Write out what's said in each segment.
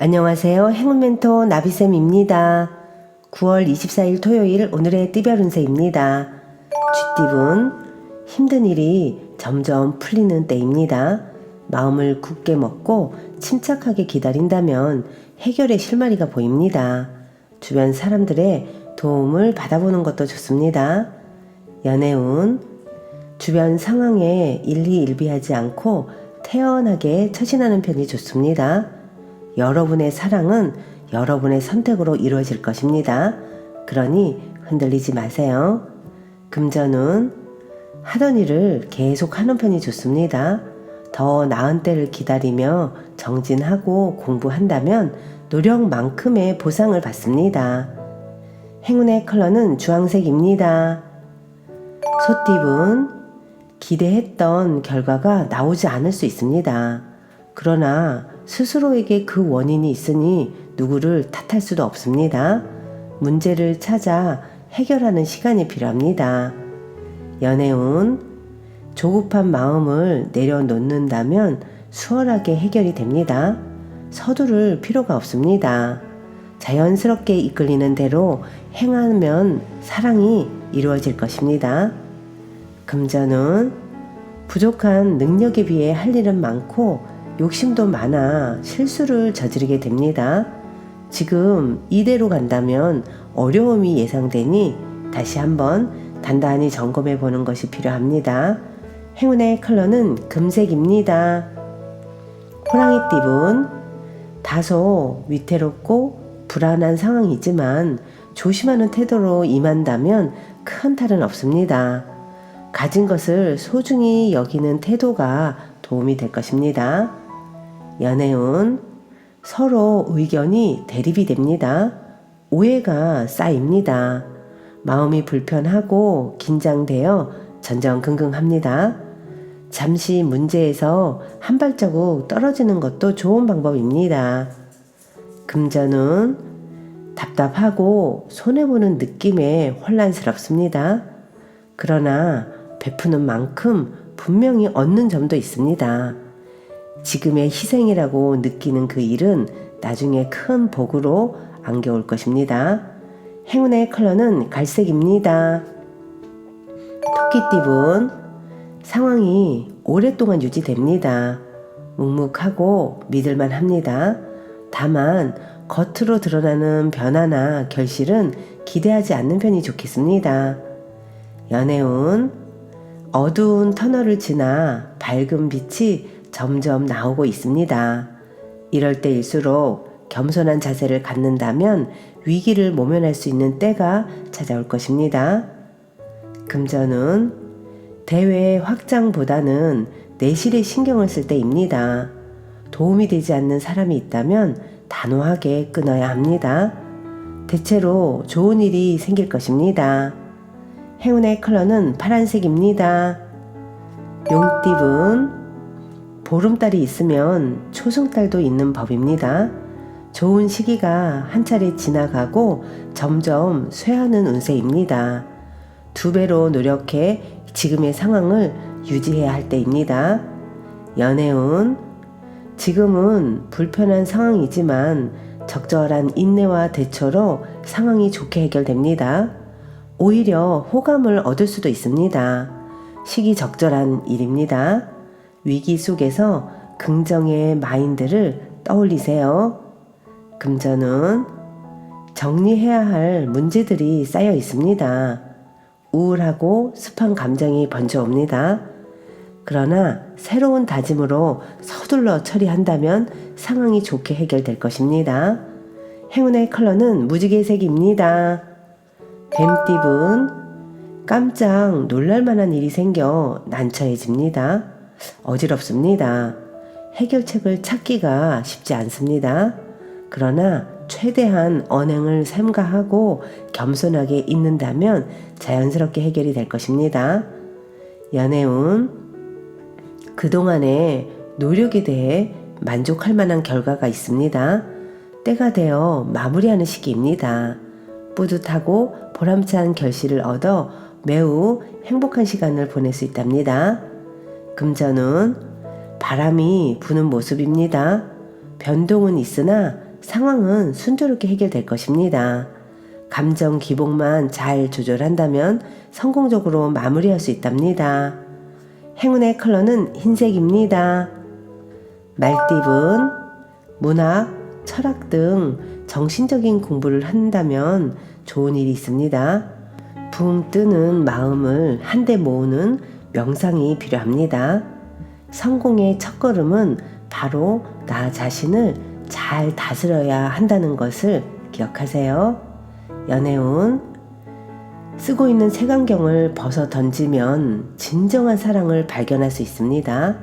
안녕하세요. 행운 멘토 나비쌤입니다. 9월 24일 토요일 오늘의 띠별 운세입니다. 쥐띠분, 힘든 일이 점점 풀리는 때입니다. 마음을 굳게 먹고 침착하게 기다린다면 해결의 실마리가 보입니다. 주변 사람들의 도움을 받아보는 것도 좋습니다. 연애운, 주변 상황에 일희일비하지 않고 태연하게 처신하는 편이 좋습니다. 여러분의 사랑은 여러분의 선택으로 이루어질 것입니다. 그러니 흔들리지 마세요. 금전운, 하던 일을 계속 하는 편이 좋습니다. 더 나은 때를 기다리며 정진하고 공부한다면 노력만큼의 보상을 받습니다. 행운의 컬러는 주황색입니다. 소띠분, 기대했던 결과가 나오지 않을 수 있습니다. 그러나 스스로에게 그 원인이 있으니 누구를 탓할 수도 없습니다. 문제를 찾아 해결하는 시간이 필요합니다. 연애운, 조급한 마음을 내려놓는다면 수월하게 해결이 됩니다. 서두를 필요가 없습니다. 자연스럽게 이끌리는 대로 행하면 사랑이 이루어질 것입니다. 금전운, 부족한 능력에 비해 할 일은 많고 욕심도 많아 실수를 저지르게 됩니다. 지금 이대로 간다면 어려움이 예상되니 다시 한번 단단히 점검해 보는 것이 필요합니다. 행운의 컬러는 금색입니다. 호랑이띠분, 다소 위태롭고 불안한 상황이지만 조심하는 태도로 임한다면 큰 탈은 없습니다. 가진 것을 소중히 여기는 태도가 도움이 될 것입니다. 연애운, 서로 의견이 대립이 됩니다. 오해가 쌓입니다. 마음이 불편하고 긴장되어 전전긍긍합니다. 잠시 문제에서 한 발자국 떨어지는 것도 좋은 방법입니다. 금전운, 답답하고 손해보는 느낌에 혼란스럽습니다. 그러나 베푸는 만큼 분명히 얻는 점도 있습니다. 지금의 희생이라고 느끼는 그 일은 나중에 큰 복으로 안겨올 것입니다. 행운의 컬러는 갈색입니다. 토끼띠분, 상황이 오랫동안 유지됩니다. 묵묵하고 믿을만 합니다. 다만 겉으로 드러나는 변화나 결실은 기대하지 않는 편이 좋겠습니다. 연애운, 어두운 터널을 지나 밝은 빛이 점점 나오고 있습니다. 이럴 때일수록 겸손한 자세를 갖는다면 위기를 모면할 수 있는 때가 찾아올 것입니다. 금전운, 대외 확장보다는 내실에 신경을 쓸 때입니다. 도움이 되지 않는 사람이 있다면 단호하게 끊어야 합니다. 대체로 좋은 일이 생길 것입니다. 행운의 컬러는 파란색입니다. 용띠분, 보름달이 있으면 초승달도 있는 법입니다. 좋은 시기가 한 차례 지나가고 점점 쇠하는 운세입니다. 2배로 노력해 지금의 상황을 유지해야 할 때입니다. 연애운, 지금은 불편한 상황이지만 적절한 인내와 대처로 상황이 좋게 해결됩니다. 오히려 호감을 얻을 수도 있습니다. 시기적절한 일입니다. 위기 속에서 긍정의 마인드를 떠올리세요. 금전운, 정리해야 할 문제들이 쌓여 있습니다. 우울하고 습한 감정이 번져옵니다. 그러나 새로운 다짐으로 서둘러 처리한다면 상황이 좋게 해결될 것입니다. 행운의 컬러는 무지개색입니다. 뱀띠분, 깜짝 놀랄만한 일이 생겨 난처해집니다. 어지럽습니다. 해결책을 찾기가 쉽지 않습니다. 그러나 최대한 언행을 삼가하고 겸손하게 있는다면 자연스럽게 해결이 될 것입니다. 연애운, 그동안의 노력에 대해 만족할 만한 결과가 있습니다. 때가 되어 마무리하는 시기입니다. 뿌듯하고 보람찬 결실을 얻어 매우 행복한 시간을 보낼 수 있답니다. 금전운, 바람이 부는 모습입니다. 변동은 있으나 상황은 순조롭게 해결될 것입니다. 감정 기복만 잘 조절한다면 성공적으로 마무리할 수 있답니다. 행운의 컬러는 흰색입니다. 말띠분, 문학, 철학 등 정신적인 공부를 한다면 좋은 일이 있습니다. 붕 뜨는 마음을 한데 모으는 명상이 필요합니다. 성공의 첫걸음은 바로 나 자신을 잘 다스려야 한다는 것을 기억하세요. 연애운, 쓰고 있는 색안경을 벗어 던지면 진정한 사랑을 발견할 수 있습니다.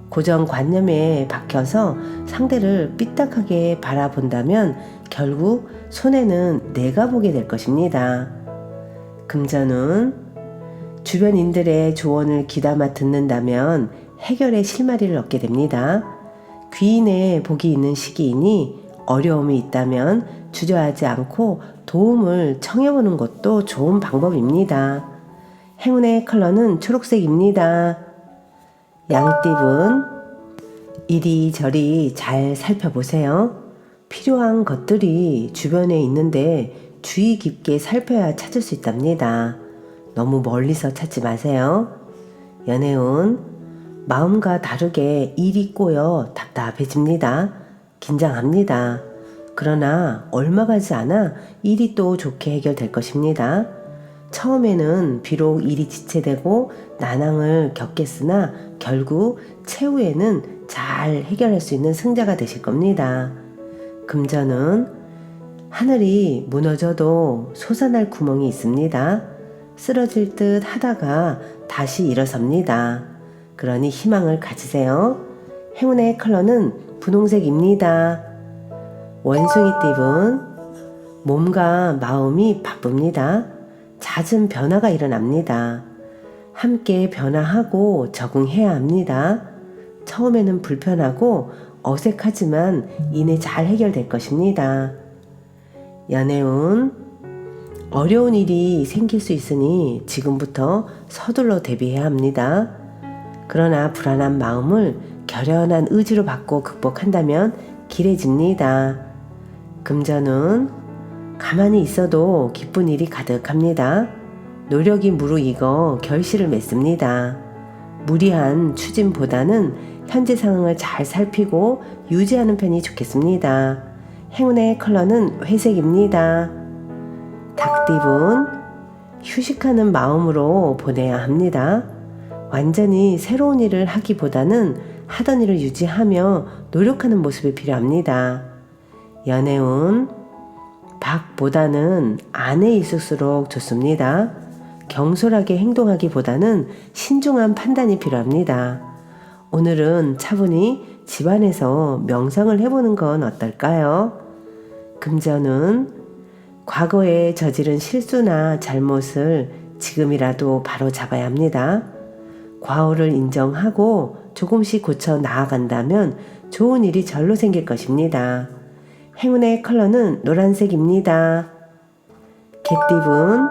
고정관념에 박혀서 상대를 삐딱하게 바라본다면 결국 손해는 내가 보게 될 것입니다. 금전운, 주변인들의 조언을 귀담아 듣는다면 해결의 실마리를 얻게 됩니다. 귀인의 복이 있는 시기이니 어려움이 있다면 주저하지 않고 도움을 청해보는 것도 좋은 방법입니다. 행운의 컬러는 초록색입니다. 양띠분, 이리저리 잘 살펴보세요. 필요한 것들이 주변에 있는데 주의 깊게 살펴야 찾을 수 있답니다. 너무 멀리서 찾지 마세요. 연애운, 마음과 다르게 일이 꼬여 답답해집니다. 긴장합니다. 그러나 얼마 가지 않아 일이 또 좋게 해결될 것입니다. 처음에는 비록 일이 지체되고 난항을 겪겠으나 결국 최후에는 잘 해결할 수 있는 승자가 되실 겁니다. 금전은 하늘이 무너져도 솟아날 구멍이 있습니다. 쓰러질 듯 하다가 다시 일어섭니다. 그러니 희망을 가지세요. 행운의 컬러는 분홍색입니다. 원숭이띠분, 몸과 마음이 바쁩니다. 잦은 변화가 일어납니다. 함께 변화하고 적응해야 합니다. 처음에는 불편하고 어색하지만 이내 잘 해결될 것입니다. 연애운, 어려운 일이 생길 수 있으니 지금부터 서둘러 대비해야 합니다. 그러나 불안한 마음을 결연한 의지로 바꿔 극복한다면 길해집니다. 금전운, 가만히 있어도 기쁜 일이 가득합니다. 노력이 무르익어 결실을 맺습니다. 무리한 추진보다는 현재 상황을 잘 살피고 유지하는 편이 좋겠습니다. 행운의 컬러는 회색입니다. 닭띠분, 휴식하는 마음으로 보내야 합니다. 완전히 새로운 일을 하기보다는 하던 일을 유지하며 노력하는 모습이 필요합니다. 연애운, 박보다는 안에 있을수록 좋습니다. 경솔하게 행동하기보다는 신중한 판단이 필요합니다. 오늘은 차분히 집안에서 명상을 해보는 건 어떨까요? 금전은 과거에 저지른 실수나 잘못을 지금이라도 바로 잡아야 합니다. 과오를 인정하고 조금씩 고쳐 나아간다면 좋은 일이 절로 생길 것입니다. 행운의 컬러는 노란색입니다. 개띠분,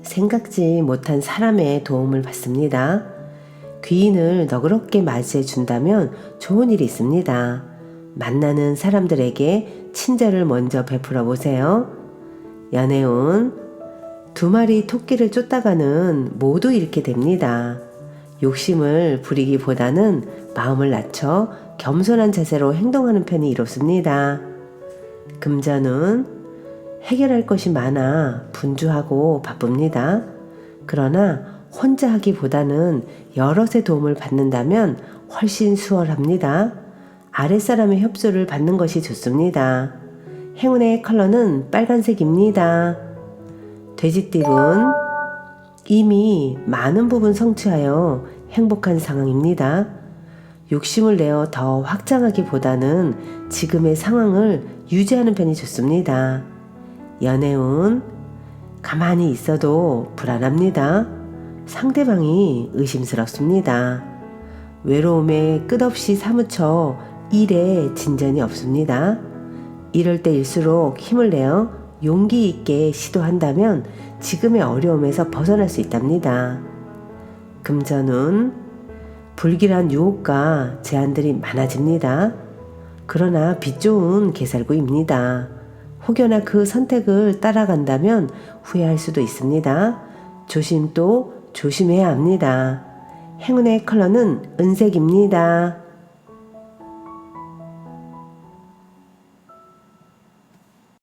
생각지 못한 사람의 도움을 받습니다. 귀인을 너그럽게 맞이해 준다면 좋은 일이 있습니다. 만나는 사람들에게 친절을 먼저 베풀어 보세요. 연애운, 두 마리 토끼를 쫓다가는 모두 잃게 됩니다. 욕심을 부리기보다는 마음을 낮춰 겸손한 자세로 행동하는 편이 이롭습니다. 금전은 해결할 것이 많아 분주하고 바쁩니다. 그러나 혼자 하기보다는 여럿의 도움을 받는다면 훨씬 수월합니다. 아랫사람의 협조를 받는 것이 좋습니다. 행운의 컬러는 빨간색입니다. 돼지띠분, 이미 많은 부분 성취하여 행복한 상황입니다. 욕심을 내어 더 확장하기보다는 지금의 상황을 유지하는 편이 좋습니다. 연애운, 가만히 있어도 불안합니다. 상대방이 의심스럽습니다. 외로움에 끝없이 사무쳐 일에 진전이 없습니다. 이럴 때일수록 힘을 내어 용기 있게 시도한다면 지금의 어려움에서 벗어날 수 있답니다. 금전운, 불길한 유혹과 제한들이 많아집니다. 그러나 빛 좋은 개살구입니다. 혹여나 그 선택을 따라간다면 후회할 수도 있습니다. 조심 또 조심해야 합니다. 행운의 컬러는 은색입니다.